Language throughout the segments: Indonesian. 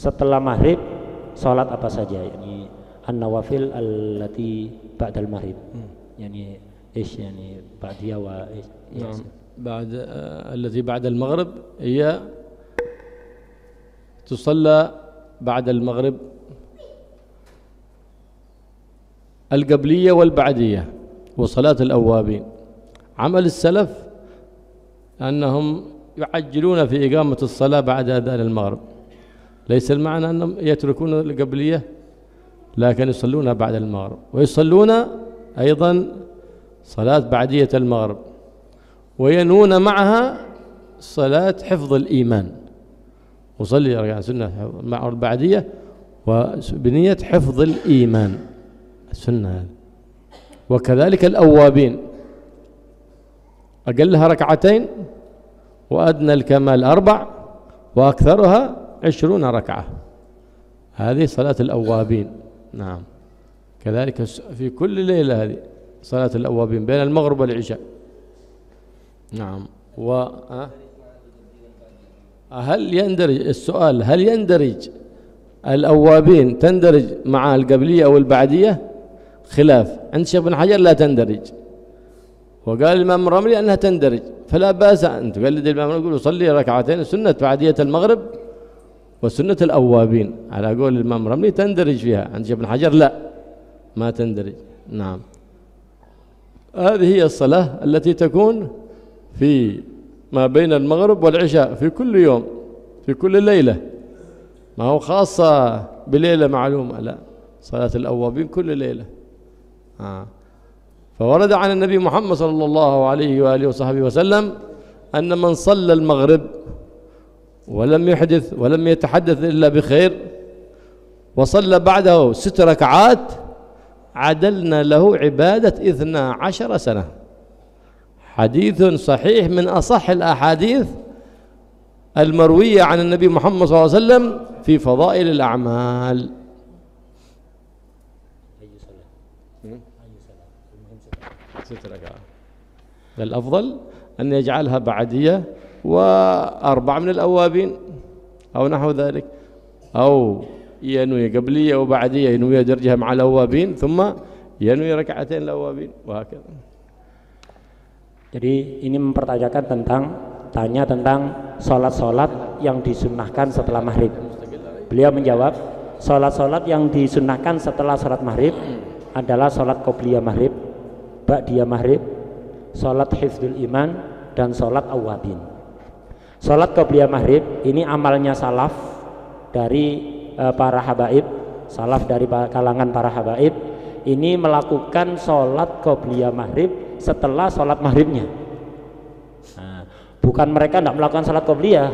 setelah maghrib salat apa saja, yani an-nawafil allati ba'dal maghrib, yani ايش يعني بعديها وايش؟ نعم بعد التي بعد المغرب هي تصلى بعد المغرب القبلية والبعدية وصلاة الأوابين. عمل السلف أنهم يعجلون في إقامة الصلاة بعد أذان المغرب، ليس المعنى أنهم يتركون القبلية لكن يصلونها بعد المغرب، ويصلون أيضا صلاة بعدية المغرب، وينون معها صلاة حفظ الإيمان، وصلي ركعة سنة مع البعدية وبنية حفظ الإيمان السنة. وكذلك الأوابين أقلها ركعتين وأدنى الكمال 4 وأكثرها 20 ركعة، هذه صلاة الأوابين. نعم كذلك في كل ليلة هذه صلاة الأوابين بين المغرب والعشاء. نعم هل يندرج السؤال هل يندرج الأوابين تندرج مع القبلية أو البعدية؟ خلاف عند الشيخ بن حجر لا تندرج، وقال الإمام الرملي أنها تندرج، فلا بأس أن تقلد الإمام الرملي يقول صلي ركعتين سنة بعدية المغرب وسنة الأوابين، على قول الإمام الرملي تندرج فيها، عند الشيخ بن حجر لا ما تندرج. نعم هذه هي الصلاة التي تكون في ما بين المغرب والعشاء في كل يوم في كل ليلة، ما هو خاصة بليلة معلومة، لا صلاة الأوابين كل ليلة. فورد عن النبي محمد صلى الله عليه وآله وصحبه وسلم أن من صلى المغرب ولم يحدث ولم يتحدث إلا بخير وصلى بعده 6 ركعات عدلنا له عبادة 12 سنة. حديث صحيح من أصح الأحاديث المروية عن النبي محمد صلى الله عليه وسلم في فضائل الأعمال. الأفضل أن يجعلها بعدية و4 من الأوابين أو نحو ذلك، أو ينوي قبلية وبعدية ينوي درجها مع الأوابين ثم ينوي ركعتين الأوابين وهكذا. Jadi ini mempertanyakan tentang sholat-sholat yang disunnahkan setelah maghrib. Beliau menjawab, sholat-sholat yang disunnahkan setelah sholat maghrib adalah sholat qobliyah maghrib, ba'diyah maghrib, sholat hifdzul iman, dan sholat awabin. Sholat qobliyah maghrib ini amalnya salaf dari para habaib, salaf dari kalangan para habaib ini melakukan sholat qobliyah maghrib setelah sholat maghribnya. Bukan mereka tidak melakukan sholat qobliyah.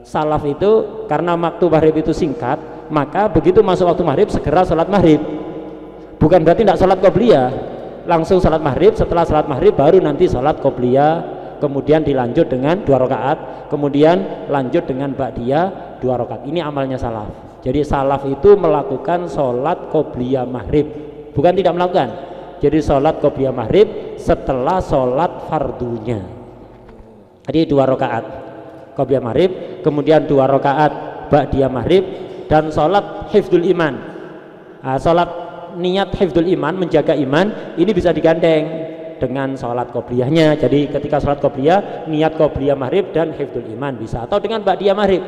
Salaf itu karena waktu maghrib itu singkat, maka begitu masuk waktu maghrib segera sholat maghrib. Bukan berarti tidak sholat qobliyah, langsung sholat maghrib, setelah sholat maghrib baru nanti sholat qobliyah, kemudian dilanjut dengan 2 rakaat, kemudian lanjut dengan ba'diyah 2 rakaat. Ini amalnya salaf. Jadi salaf itu melakukan sholat qobliyah maghrib, bukan tidak melakukan. Jadi sholat qobliyah maghrib setelah sholat fardunya. Jadi 2 rakaat qobliyah maghrib, kemudian 2 rakaat ba'diyah maghrib, dan sholat hifdzul iman. Sholat niat hifdzul iman, menjaga iman, ini bisa digandeng dengan sholat qobliyahnya. Jadi ketika sholat qobliyah, niat qobliyah maghrib dan hifdzul iman bisa, atau dengan ba'diyah maghrib,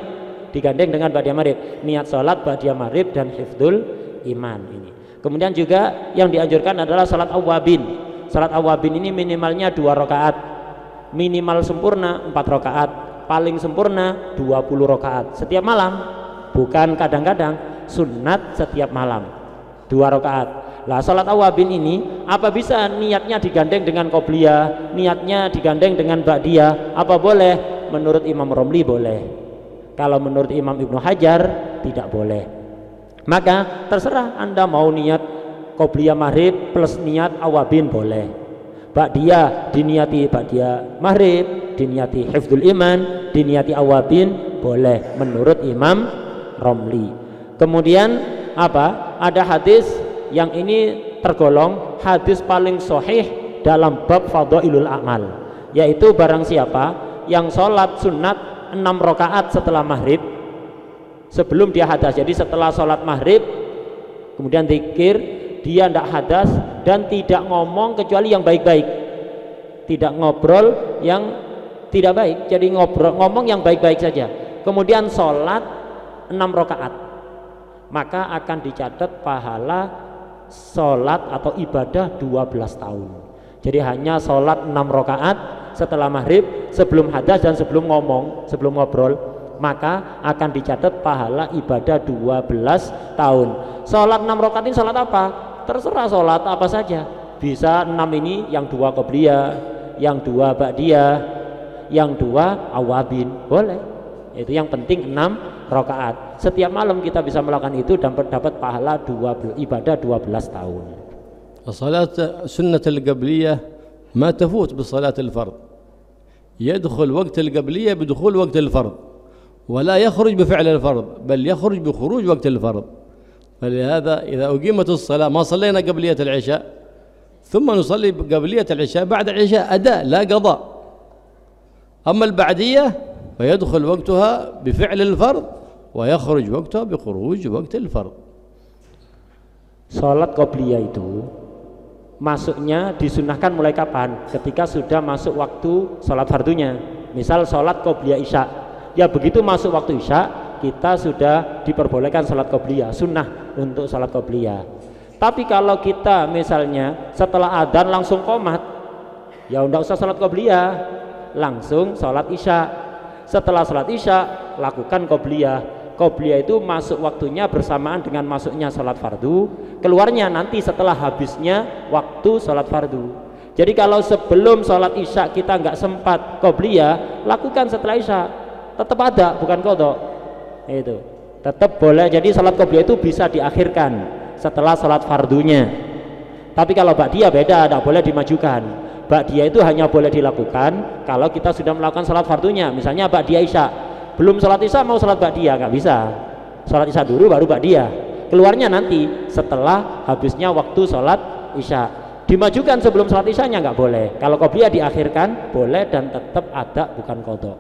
digandeng dengan ba'diyah maghrib, niat sholat ba'diyah maghrib dan hifdzul iman ini. Kemudian juga yang dianjurkan adalah sholat awabin. Sholat awabin ini minimalnya 2 rakaat, minimal sempurna 4 rakaat, paling sempurna 20 rakaat setiap malam, bukan kadang-kadang, sunat setiap malam 2 rakaat. Lah sholat awabin ini apa bisa niatnya digandeng dengan qobliyah, niatnya digandeng dengan ba'diyah? Apa boleh? Menurut Imam Romli boleh. Kalau menurut Imam Ibnu Hajar tidak boleh. Maka terserah Anda mau niat qobliyah maghrib plus niat awabin boleh. Ba'diyah diniati ba'diyah maghrib, diniati hifdzul iman, diniati awabin boleh menurut Imam Romli. Kemudian apa? Ada hadis yang ini tergolong hadis paling sahih dalam bab fadhailul a'mal, yaitu barang siapa yang sholat sunat 6 rakaat setelah maghrib, sebelum dia hadas. Jadi setelah sholat maghrib kemudian zikir, dia tidak hadas dan tidak ngomong kecuali yang baik-baik, tidak ngobrol yang tidak baik, jadi ngomong yang baik-baik saja. Kemudian sholat 6 rakaat, maka akan dicatat pahala sholat atau ibadah 12 tahun. Jadi hanya sholat 6 rakaat setelah maghrib, sebelum hadas dan sebelum ngomong, sebelum ngobrol, maka akan dicatat pahala ibadah 12 tahun. Sholat 6 rakaat ini sholat apa? Terserah sholat apa saja. Bisa 6 ini yang 2 qobliyah, yang 2 ba'diyah, yang 2 awabin, boleh. Itu yang penting 6 rakaat. Setiap malam kita bisa melakukan itu dan dapat pahala ibadah 12 tahun. الصلاة سنة القبلية ما تفوت بصلاة الفرض، يدخل وقت القبلية بدخول وقت الفرض ولا يخرج بفعل الفرض، بل يخرج بخروج وقت الفرض. فلهذا إذا أقيمت الصلاة ما صلينا قبلية العشاء ثم نصلي قبلية العشاء بعد العشاء أداء لا قضاء. أما البعدية فيدخل وقتها بفعل الفرض ويخرج وقتها بخروج وقت الفرض. Salat qobliyah itu masuknya disunahkan mulai kapan? Ketika sudah masuk waktu sholat fardunya. Misal sholat qobliyah isya, ya begitu masuk waktu isya kita sudah diperbolehkan sholat qobliyah, sunnah untuk sholat qobliyah. Tapi kalau kita misalnya setelah adzan langsung qomat, ya enggak usah sholat qobliyah, langsung sholat isya. Setelah sholat isya lakukan qobliyah. Qobliyah itu masuk waktunya bersamaan dengan masuknya sholat fardu, keluarnya nanti setelah habisnya waktu sholat fardu. Jadi kalau sebelum sholat isya kita nggak sempat qobliyah, lakukan setelah isya, tetap ada, bukan qadha. Itu tetap boleh. Jadi sholat qobliyah itu bisa diakhirkan setelah sholat fardunya. Tapi kalau ba'diyah beda, tidak boleh dimajukan. Ba'diyah itu hanya boleh dilakukan kalau kita sudah melakukan sholat fardunya. Misalnya ba'diyah isya, belum sholat isya mau sholat ba'diyah, nggak bisa. Sholat isya dulu baru ba'diyah, keluarnya nanti setelah habisnya waktu sholat isya. Dimajukan sebelum sholat isyanya nggak boleh. Kalau qobliyah diakhirkan boleh dan tetap ada, bukan qadha.